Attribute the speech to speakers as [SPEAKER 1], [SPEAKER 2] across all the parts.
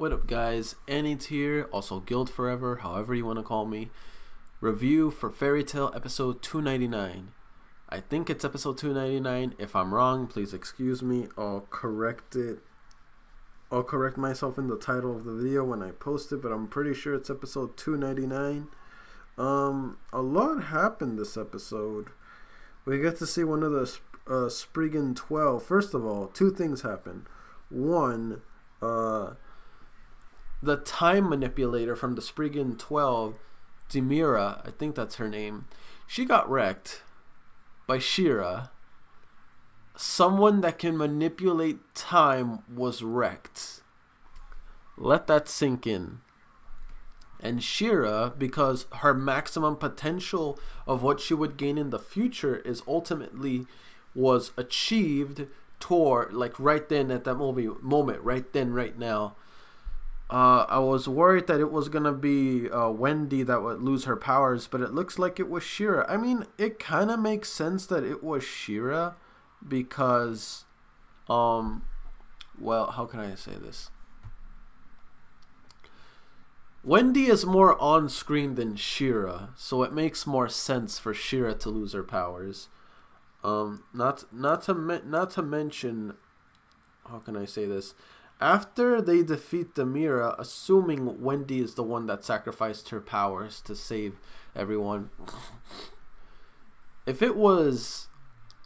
[SPEAKER 1] What up, guys? Annie's here, also Guild Forever, however you want to call me. Review for Fairy Tail episode 299. I think it's episode 299. If I'm wrong, please excuse me. I'll correct it. I'll correct myself in the title of the video when I post it, but I'm pretty sure it's episode 299. A lot happened this episode. We get to see one of the Spriggan 12. First of all, two things happened. One, the time manipulator from the Spriggan 12, Demira, I think that's her name, she got wrecked by Shira. Someone that can manipulate time was wrecked. Let that sink in. And Shira, because her maximum potential of what she would gain in the future is ultimately was achieved toward, like right then at that moment, right then, right now. I was worried that it was gonna be Wendy that would lose her powers, but it looks like it was Shira. I mean, it kind of makes sense that it was Shira because, well, how can I say this? Wendy is more on screen than Shira, so it makes more sense for Shira to lose her powers. Not to mention, how can I say this? After they defeat Demira, assuming Wendy is the one that sacrificed her powers to save everyone, if it was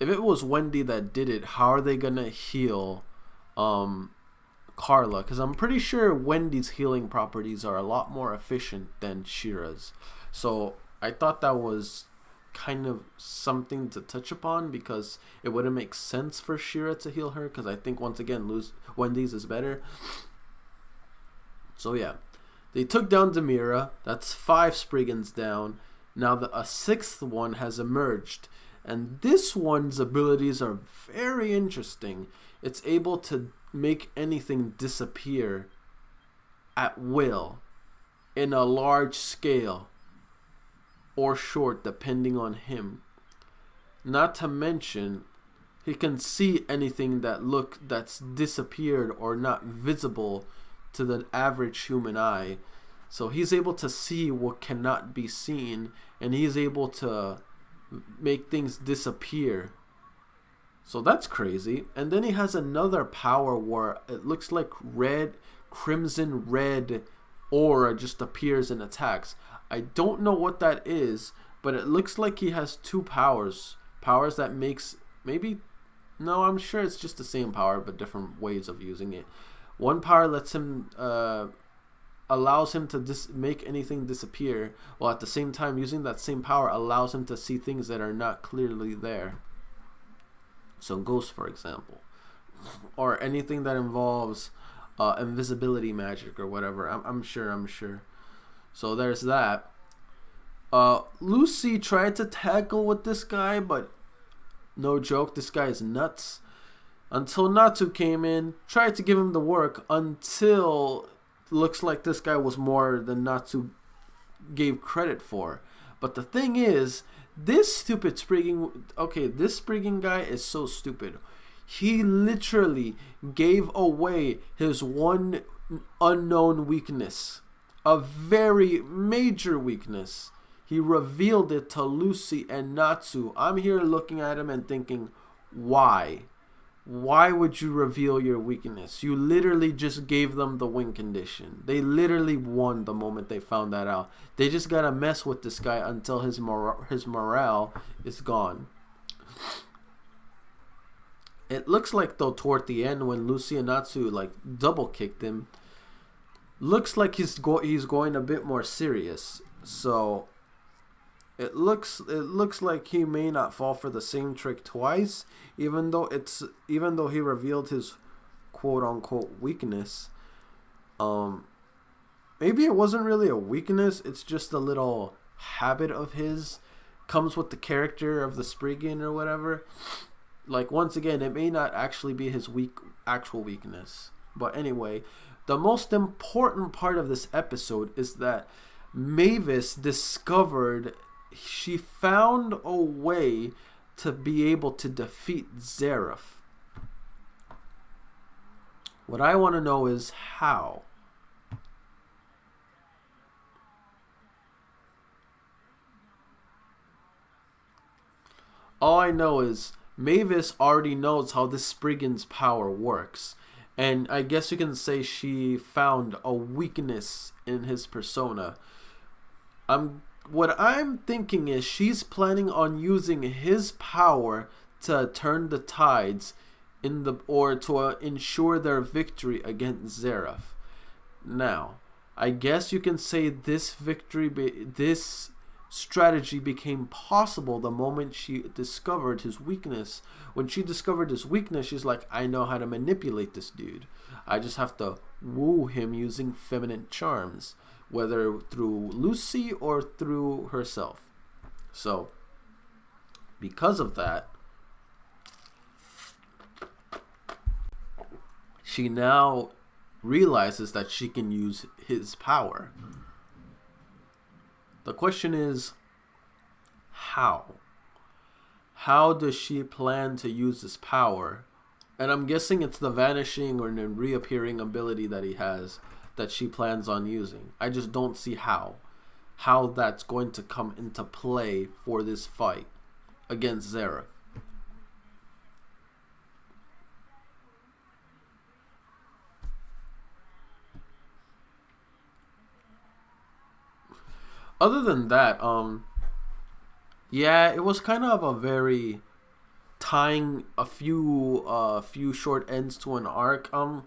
[SPEAKER 1] Wendy that did it, how are they gonna heal Carla? Because I'm pretty sure Wendy's healing properties are a lot more efficient than Shira's. So I thought that was kind of something to touch upon, because it wouldn't make sense for Shira to heal her, because I think once again Wendy's is better. So yeah, they took down Demira. That's 5 Spriggans down. Now a 6th one has emerged, and this one's abilities are very interesting. It's able to make anything disappear at will in a large scale or short, depending on him. Not to mention, he can see anything that's disappeared or not visible to the average human eye. So he's able to see what cannot be seen, and he's able to make things disappear. So that's crazy. And then he has another power where it looks like crimson red aura just appears and attacks. I don't know what that is, but it looks like he has 2 powers. Powers that makes, maybe, no, I'm sure it's just the same power, but different ways of using it. One power lets him, allows him to make anything disappear, while at the same time using that same power allows him to see things that are not clearly there. So ghosts, for example, or anything that involves invisibility magic or whatever. I'm sure. So there's that. Lucy tried to tackle with this guy, but no joke, this guy is nuts. Until Natsu came in, tried to give him the work, until looks like this guy was more than Natsu gave credit for. But the thing is, this Spriggan guy is so stupid. He literally gave away his one unknown weakness. A very major weakness. He revealed it to Lucy and Natsu. I'm here looking at him and thinking, why? Why would you reveal your weakness? You literally just gave them the win condition. They literally won the moment they found that out. They just gotta mess with this guy until his morale is gone. It looks like though toward the end when Lucy and Natsu like double kicked him, looks like he's going a bit more serious. So it looks like he may not fall for the same trick twice, even though he revealed his quote unquote weakness. Maybe it wasn't really a weakness, it's just a little habit of his, comes with the character of the Spriggan or whatever. Like, once again, it may not actually be his actual weakness. But anyway, the most important part of this episode is that Mavis she found a way to be able to defeat Zeref. What I want to know is how. All I know is Mavis already knows how this Spriggan's power works. And I guess you can say she found a weakness in his persona. What I'm thinking is she's planning on using his power to turn the tides or to ensure their victory against Zeref. Now, I guess you can say this strategy became possible the moment she discovered his weakness. When she discovered his weakness, she's like, I know how to manipulate this dude. I just have to woo him using feminine charms, whether through Lucy or through herself. So, because of that, she now realizes that she can use his power. The question is, how? How does she plan to use this power? And I'm guessing it's the vanishing or reappearing ability that he has that she plans on using. I just don't see how that's going to come into play for this fight against Zeref. Other than that, yeah, it was kind of a very tying a few short ends to an arc. Not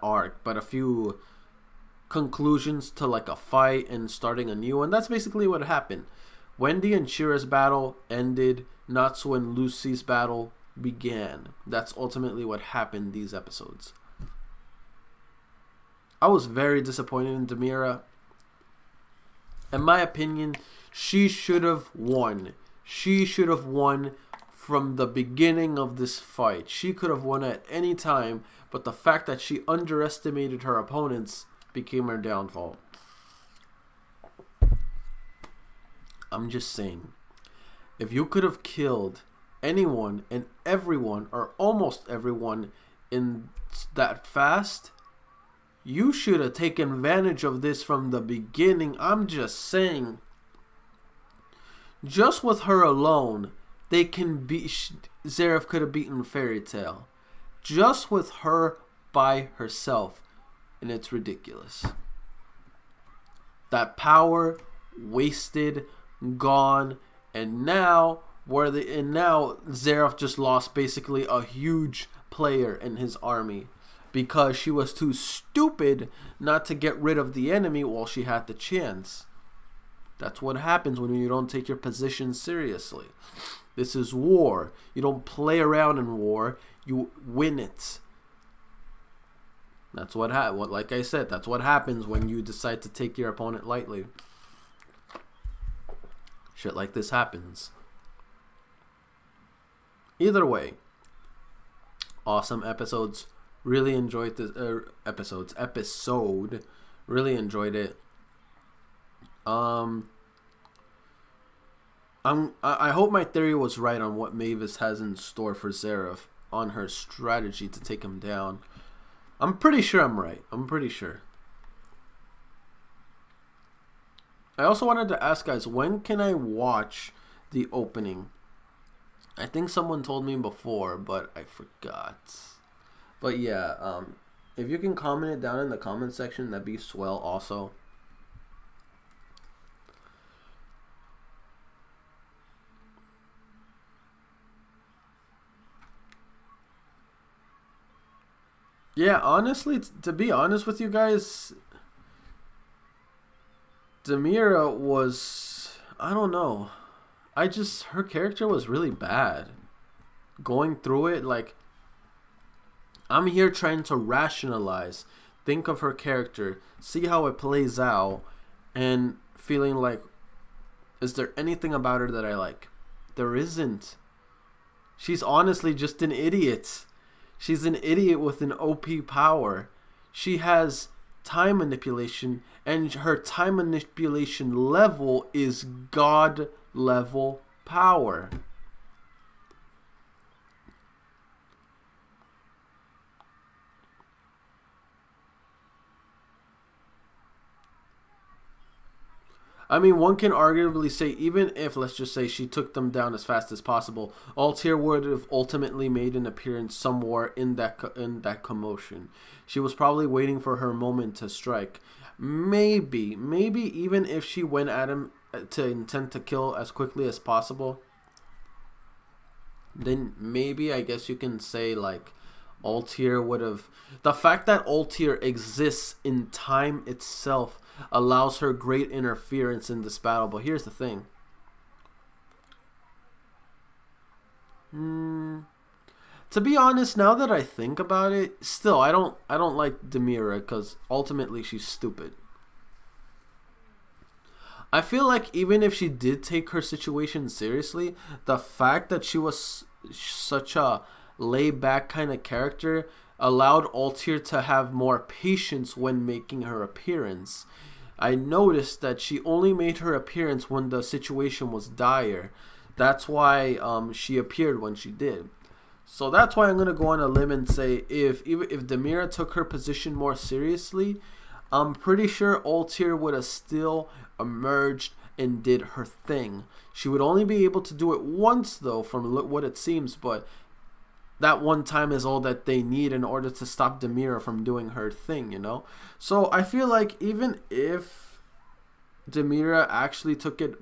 [SPEAKER 1] arc, but a few conclusions to like a fight and starting a new one. That's basically what happened. Wendy and Shira's battle ended. Natsu and Lucy's battle began. That's ultimately what happened these episodes. I was very disappointed in Demira. In my opinion, she should have won. She should have won from the beginning of this fight. She could have won at any time, but the fact that she underestimated her opponents became her downfall. I'm just saying, if you could have killed anyone and everyone, or almost everyone, in that fast, you should have taken advantage of this from the beginning. I'm just saying. Just with her alone, they can beat. Zeref could have beaten Fairy Tail. Just with her by herself, and it's ridiculous. That power wasted, gone, and now Zeref just lost basically a huge player in his army. Because she was too stupid not to get rid of the enemy while she had the chance. That's what happens when you don't take your position seriously. This is war. You don't play around in war. You win it. That's what like I said, that's what happens when you decide to take your opponent lightly. Shit like this happens. Either way, awesome episodes. Really enjoyed this episode. Really enjoyed it. I hope my theory was right on what Mavis has in store for Zeref on her strategy to take him down. I'm pretty sure I'm right. I'm pretty sure. I also wanted to ask guys, when can I watch the opening? I think someone told me before, but I forgot. But yeah, if you can comment it down in the comment section, that'd be swell also. Yeah, honestly, to be honest with you guys, Demira was, I don't know. Her character was really bad. Going through it, like, I'm here trying to rationalize, think of her character, see how it plays out, and feeling like, is there anything about her that I like? There isn't. She's honestly just an idiot. She's an idiot with an OP power. She has time manipulation, and her time manipulation level is God level power. I mean, one can arguably say, even if, let's just say, she took them down as fast as possible, Altair would have ultimately made an appearance somewhere in that commotion. She was probably waiting for her moment to strike. Maybe even if she went at him to intend to kill as quickly as possible, then maybe I guess you can say like Altair would have. The fact that Altair exists in time itself allows her great interference in this battle. But here's the thing. To be honest, now that I think about it, still I don't like Demira because ultimately she's stupid. I feel like even if she did take her situation seriously, the fact that she was such a laid back kind of character allowed Altair to have more patience when making her appearance. I noticed that she only made her appearance when the situation was dire. That's why she appeared when she did. So that's why I'm gonna go on a limb and say if Demira took her position more seriously, I'm pretty sure Altair would have still emerged and did her thing. She would only be able to do it once though, from what it seems, but that one time is all that they need in order to stop Demira from doing her thing, you know? So I feel like even if Demira actually took it,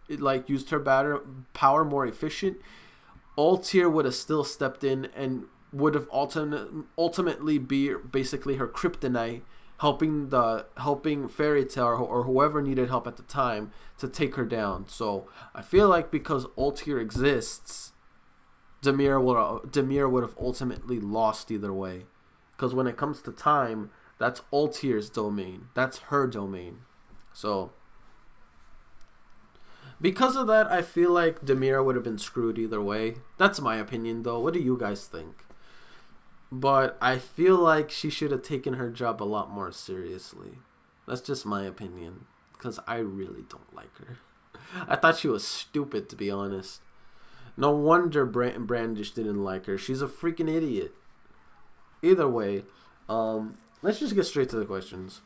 [SPEAKER 1] like used her power more efficient, Altair would have still stepped in and would have ultimately be basically her kryptonite, helping Fairy Tail or whoever needed help at the time to take her down. So I feel like because Altair exists, Demira would have ultimately lost either way. Because when it comes to time, that's Altair's domain. That's her domain. So because of that, I feel like Demira would have been screwed either way. That's my opinion, though. What do you guys think? But I feel like she should have taken her job a lot more seriously. That's just my opinion. Because I really don't like her. I thought she was stupid, to be honest. No wonder Brandish didn't like her. She's a freaking idiot. Either way, let's just get straight to the questions.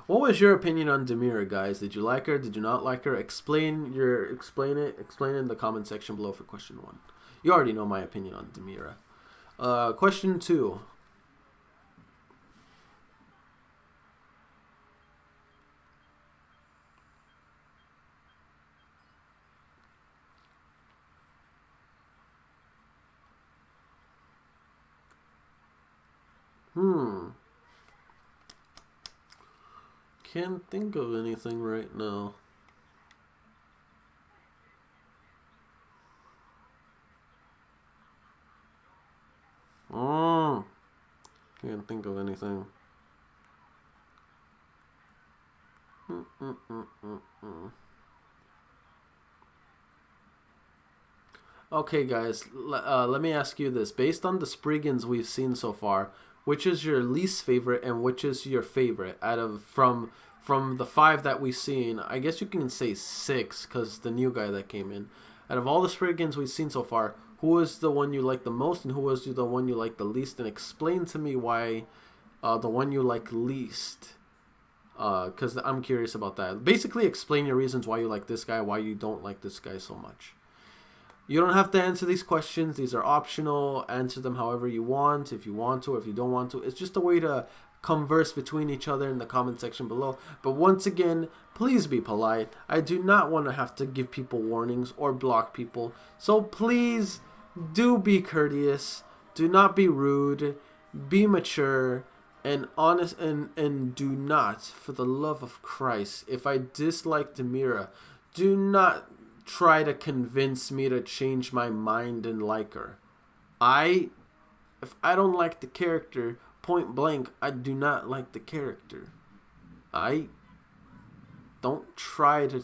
[SPEAKER 1] What was your opinion on Demira, guys? Did you like her? Did you not like her? Explain it in the comment section below for question 1. You already know my opinion on Demira. Question 2. Can't think of anything right now. Can't think of anything. Okay, guys, let me ask you this. Based on the Spriggans we've seen so far, which is your least favorite and which is your favorite out of from the 5 that we've seen? I guess you can say 6 because the new guy that came in. Out of all the Spriggans we've seen so far, who is the one you like the most and who is the one you like the least? And explain to me why the one you like least. Because I'm curious about that. Basically, explain your reasons why you like this guy, why you don't like this guy so much. You don't have to answer these questions. These are optional. Answer them however you want, if you want to, or if you don't want to. It's just a way to converse between each other in the comment section below. But once again, please be polite. I do not want to have to give people warnings or block people. So please do be courteous. Do not be rude. Be mature and honest, and do not, for the love of Christ, if I dislike Demira, do not try to convince me to change my mind and like her. If I don't like the character, point blank, I do not like the character. Don't try to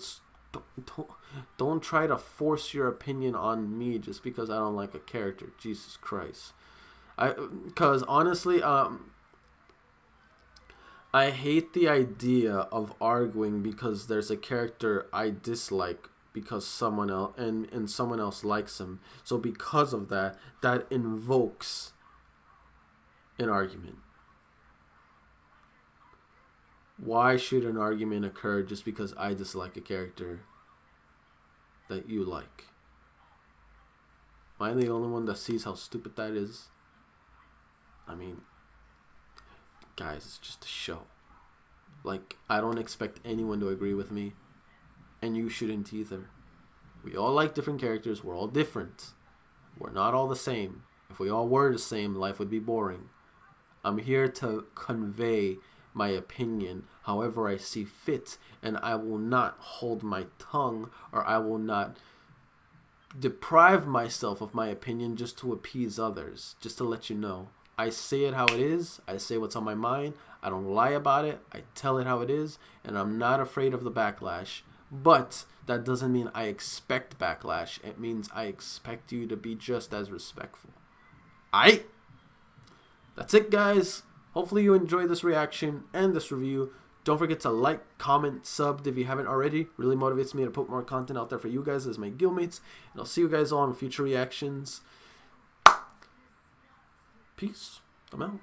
[SPEAKER 1] force your opinion on me just because I don't like a character. Jesus Christ. Because honestly, I hate the idea of arguing because there's a character I dislike because someone else and someone else likes him. So because of that, that invokes an argument. Why should an argument occur just because I dislike a character that you like? Am I the only one that sees how stupid that is? I mean, guys, it's just a show. Like, I don't expect anyone to agree with me, and you shouldn't either. We all like different characters. We're all different. We're not all the same. If we all were the same, life would be boring. I'm here to convey my opinion however I see fit, and I will not hold my tongue, or I will not deprive myself of my opinion just to appease others. Just to let you know, I say it how it is. I say what's on my mind. I don't lie about it. I tell it how it is, and I'm not afraid of the backlash. But that doesn't mean I expect backlash. It means I expect you to be just as respectful. That's it, guys. Hopefully you enjoyed this reaction and this review. Don't forget to like, comment, sub if you haven't already. Really motivates me to put more content out there for you guys as my guildmates. And I'll see you guys all in future reactions. Peace. I'm out.